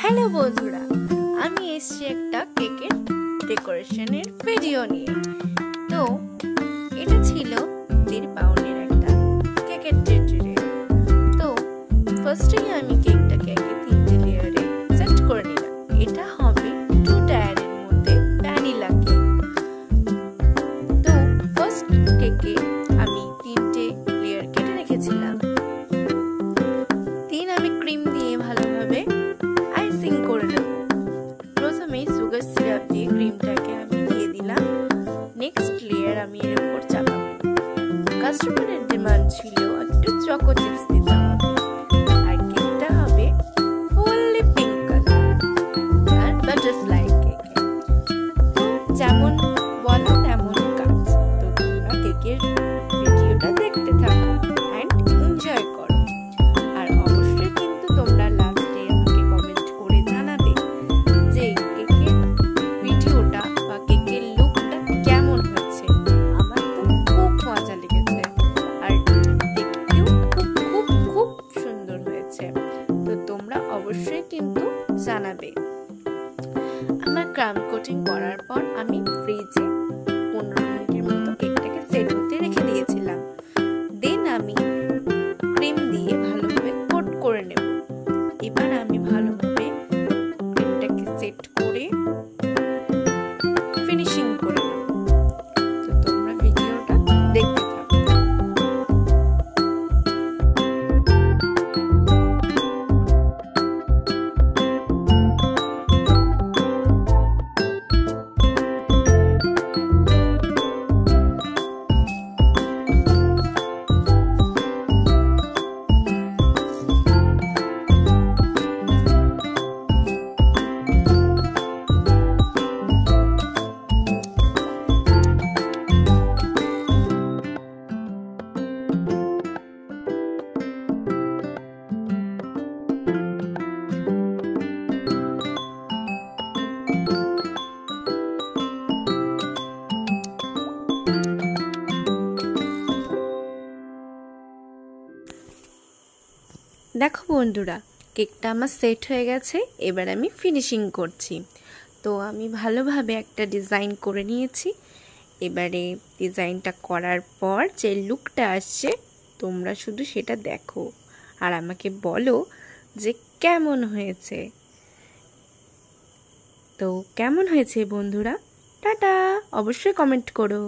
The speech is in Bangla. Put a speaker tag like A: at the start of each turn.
A: হ্যালো বন্ধুরা, আমি এসেছি একটা কেকের ডেকোরেশনের ভিডিও নিয়ে। তো এটা ছিল 1.5 পাউন্ডের একটা কেকের ট্রে। তো ফার্স্টেই আমি কেকটাকে 3টে লেয়ারে সেট করে নিলাম। এটা হবে 2 টায়ারের মধ্যে ভ্যানিলা কেক। তো ফার্স্ট কেকে আমি 3টে লেয়ার কেটে রেখেছিলাম। আমি ক্রিম দিয়ে ভালোভাবে আইসিং করে নেব। প্রথমে সুগার সিরাপ দিয়ে ক্রিমটাকে আমি দিয়ে দিলাম। নেক্সট লেয়ার আমি এর উপর চাপাবো। কাস্টমারের ডিমান্ড ছিল একটু চকো চিপস দিতে হবে, আর কেকটা হবে ফুললি পিঙ্ক কালার আর বাটারফ্লাই কেক। যেমন বলো তেমন কাজ। তো তোমরা কেকের ভিডিওটা দেখতে থাকো এন্ড এনজয় করো। আর অবশ্যই কিন্তু তোমরা লাস্টে আমাকে কমেন্ট করে জানাবে যে কেকের ভিডিওটা বা কেকের লুকটা কেমন হয়েছে। আমার তো খুব মজা লেগেছে আর দেখতেও খুব খুব খুব সুন্দর হয়েছে। তো তোমরা অবশ্যই কিন্তু জানাবে। আমার ক্রাম কোটিং করার পর আমি ফ্রিজে 15 মিনিটের মতো কেকটাকে সেট হতে রেখে দিয়েছিলাম। দেন আমি ক্রিম দিয়ে ভালোভাবে কোট করে নেব। এবার আমি ভালোভাবে ক্রিমটাকে সেট করে ফিনিশিং করে নেব। তো তোমরা ভিডিওটা দেখতে থাকো। দেখো বন্ধুরা, কেকটা আমার সেট হয়ে গেছে। এবার আমি ফিনিশিং করছি। তো আমি ভালোভাবে একটা ডিজাইন করে নিয়েছি। এবারে ডিজাইনটা করার পর যে লুকটা আসছে তোমরা শুধু সেটা দেখো আর আমাকে বলো যে কেমন হয়েছে। তো কেমন হয়েছে বন্ধুরা? টাটা, অবশ্যই কমেন্ট করো।